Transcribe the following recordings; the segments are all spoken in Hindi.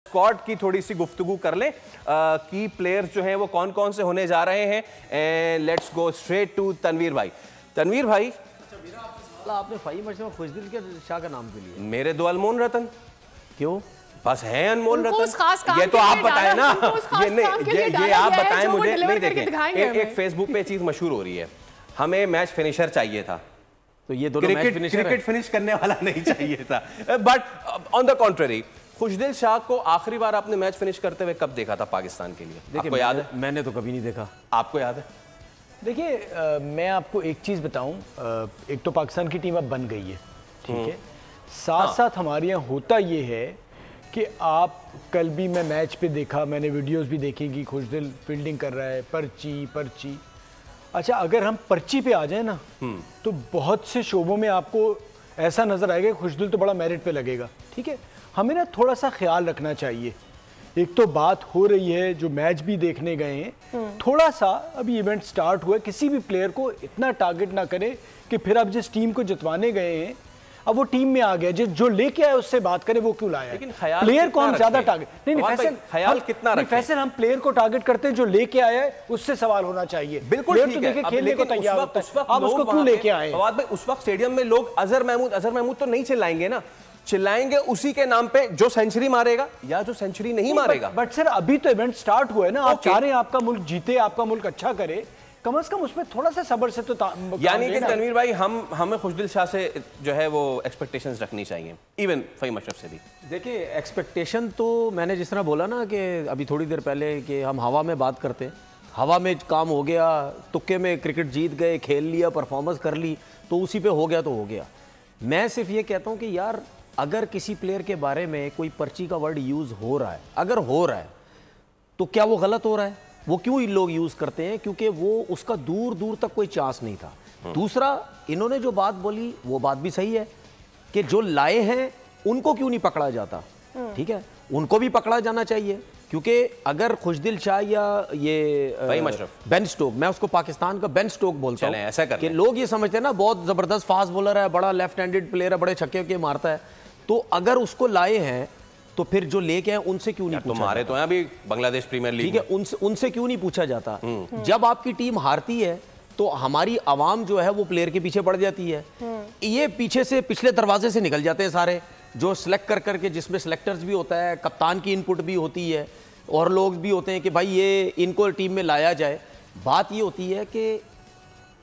स्क्वाड की थोड़ी सी गुफ्तगू कर लें की प्लेयर्स जो हैं वो कौन कौन से होने जा रहे हैं। And let's go straight to Tanveer भाई। तनवीर भाई, आपने फ़हीम अशरफ खुशदिल के शाह का नाम क्यों लिया? मेरे दो अनमोल रतन। क्यों? बस है अनमोल रतन। ये तो आप बताएं ना, ये आप बताएं मुझे। नहीं देखें, एक फेसबुक पे चीज मशहूर हो रही है, हमें मैच फिनिशर चाहिए था, तो ये दोनों क्रिकेट फिनिश करने वाला नहीं चाहिए था। बट ऑन द कॉन्ट्ररी, खुशदिल शाह को आखिरी बार आपने मैच फिनिश करते हुए कब देखा था पाकिस्तान के लिए? आपको याद है? मैंने तो कभी नहीं देखा। आपको याद है? देखिए, मैं आपको एक चीज़ बताऊं, एक तो पाकिस्तान की टीम अब बन गई है, ठीक है। साथ साथ हमारे यहाँ होता ये है कि आप कल भी मैं मैच पे देखा, मैंने वीडियोस भी देखी कि खुशदिल फील्डिंग कर रहा है, पर्ची। अच्छा, अगर हम पर्ची पे आ जाए ना तो बहुत से शोबों में आपको ऐसा नज़र आएगा खुशदिल तो बड़ा मेरिट पे लगेगा, ठीक है। हमें ना थोड़ा सा ख्याल रखना चाहिए। एक तो बात हो रही है, जो मैच भी देखने गए हैं, थोड़ा सा अभी इवेंट स्टार्ट हुआ है, किसी भी प्लेयर को इतना टारगेट ना करे कि फिर आप जिस टीम को जितवाने गए हैं अब वो टीम में आ गया, जो लेके आए उससे बात करें वो क्यों लाया। लेकिन प्लेयर को हम ज्यादा टारगेट नहीं ख्याल कितना रखें? फैसल हम प्लेयर को टारगेट करते हैं, जो लेके आया है उससे सवाल होना चाहिए। बिल्कुल ठीक है, खेलने को तैयार होता है, आप उसको क्यों लेके आए? उस वक्त स्टेडियम में लोग अजहर महमूद तो नहीं चिल्लाएंगे ना, चिल्लाएंगे उसी के नाम पे जो सेंचुरी मारेगा या जो सेंचुरी नहीं मारेगा। बट सर, अभी तो इवेंट स्टार्ट हुआ है ना, आप चाह रहे हैं आपका मुल्क जीते, आपका मुल्क अच्छा करे, कम से कम उसमें थोड़ा सा सब्र से तो यानी कि तनवीर भाई, हमें खुशदिल शाह से जो है वो एक्सपेक्टेशंस रखनी चाहिए, इवन फ़हीम अशरफ से भी। देखिए, एक्सपेक्टेशन तो मैंने जिस तरह बोला ना कि अभी थोड़ी देर पहले कि हम हवा में बात करते हैं, हवा में काम हो गया, तुक्के में क्रिकेट जीत गए, खेल लिया, परफॉर्मेंस कर ली, तो उसी पे हो गया तो हो गया। मैं सिर्फ ये कहता हूँ कि यार, अगर किसी प्लेयर के बारे में कोई पर्ची का वर्ड यूज़ हो रहा है, अगर हो रहा है तो क्या वो गलत हो रहा है? वो क्यों इन लोग यूज़ करते हैं? क्योंकि वो उसका दूर दूर तक कोई चांस नहीं था। दूसरा, इन्होंने जो बात बोली वो बात भी सही है कि जो लाए हैं उनको क्यों नहीं पकड़ा जाता, ठीक है, उनको भी पकड़ा जाना चाहिए। क्योंकि अगर खुशदिल शाह या ये बेन स्टोक, मैं उसको पाकिस्तान का बेन स्टोक बोलता हूँ, ऐसा कि लोग ये समझते हैं ना बहुत ज़बरदस्त फास्ट बॉलर है, बड़ा लेफ्ट हैंडेड प्लेयर है, बड़े छक्के के मारता है, तो अगर उसको लाए हैं तो फिर जो लेके आए उनसे क्यों नहीं पूछा? तुम्हारे तो हैं अभी बांग्लादेश प्रीमियर लीग, ठीक है, उनसे क्यों नहीं पूछा जाता? जब आपकी टीम हारती है तो हमारी आवाम जो है वो प्लेयर के पीछे पड़ जाती है। ये पीछे से पिछले दरवाजे से निकल जाते हैं सारे, जो सिलेक्ट कर करके, जिसमें सिलेक्टर्स भी होता है, कप्तान की इनपुट भी होती है, और लोग भी होते हैं कि भाई ये इनको टीम में लाया जाए। बात ये होती है कि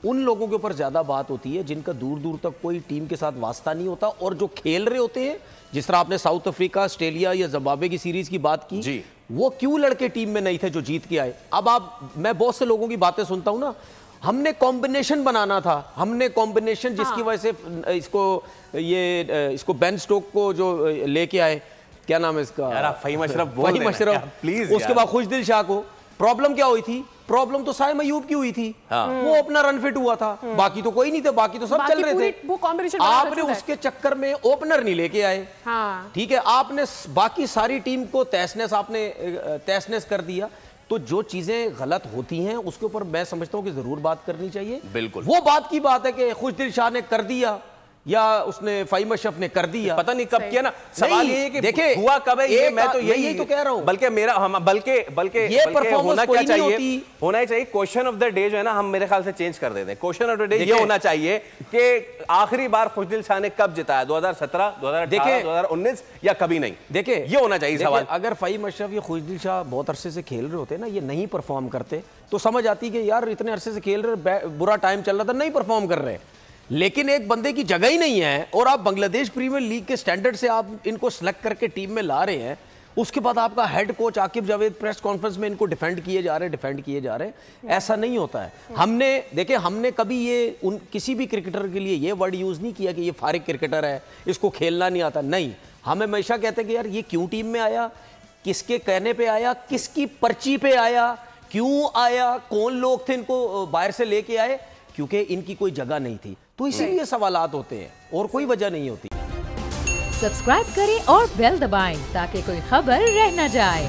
उन लोगों के ऊपर ज़्यादा बात होती है जिनका दूर दूर तक कोई टीम के साथ वास्ता नहीं होता, और जो खेल रहे होते हैं, जिस तरह आपने साउथ अफ्रीका, ऑस्ट्रेलिया या जिम्बाब्वे की सीरीज की बात की जी, वो क्यों लड़के टीम में नहीं थे जो जीत के आए? अब मैं बहुत से लोगों की बातें सुनता हूं ना, हमने कॉम्बिनेशन बनाना था, हमने कॉम्बिनेशन जिसकी वजह से इसको बेन स्टोक को जो लेके आए, क्या नाम है इसका, फ़हीम अशरफ, प्लीज। उसके बाद खुशदिल शाह को प्रॉब्लम क्या हुई थी? प्रॉब्लम तो साइम अयूब की हुई थी, वो अपना रन फिट हुआ था, बाकी तो कोई नहीं था, बाकी तो सब चल रहे थे। आपने उसके चक्कर में ओपनर नहीं लेके आए, ठीक है, आपने बाकी सारी टीम को तहस कर दिया। तो जो चीजें गलत होती हैं उसके ऊपर मैं समझता हूं कि जरूर बात करनी चाहिए। बिल्कुल, वो बात की बात है कि खुशदिल शाह ने कर दिया या उसने फ़हीम अशरफ ने कर दिया, पता नहीं कब किया ना। सवाल ये है कि देखिए हुआ कब है, मैं तो यही तो कह रहा हूं। बल्कि बल्कि ये होना क्या चाहिए, होना चाहिए क्वेश्चन ऑफ द डे जो है ना, हम मेरे ख्याल से चेंज कर देते हैं। क्वेश्चन ऑफ द डे ये होना चाहिए कि आखिरी बार खुशदिल शाह ने कब जिताया, 2017, 2018, 2019 या कभी नहीं? देखिए, ये होना चाहिए सवाल। अगर फ़हीम अशरफ या खुशदिल शाह बहुत अरसे से खेल रहे होते ना, ये नहीं परफॉर्म करते तो समझ आती कि यार इतने अरसे से खेल रहे, बुरा टाइम चल रहा था, नहीं परफॉर्म कर रहे। लेकिन एक बंदे की जगह ही नहीं है और आप बांग्लादेश प्रीमियर लीग के स्टैंडर्ड से आप इनको सिलेक्ट करके टीम में ला रहे हैं, उसके बाद आपका head coach Aqib Javed press conference में इनको डिफेंड किए जा रहे हैं। ऐसा नहीं होता है। हमने कभी ये किसी भी क्रिकेटर के लिए ये वर्ड यूज नहीं किया कि ये फारिग क्रिकेटर है, इसको खेलना नहीं आता। नहीं, हम हमेशा कहते हैं कि यार ये क्यों टीम में आया, किसके कहने पे आया, किसकी पर्ची पे आया, क्यों आया, कौन लोग थे इनको बाहर से लेके आए, क्योंकि इनकी कोई जगह नहीं थी। तो इसीलिए सवालात होते हैं और कोई वजह नहीं होती। सब्सक्राइब करें और बेल दबाएं ताकि कोई खबर रह न जाए।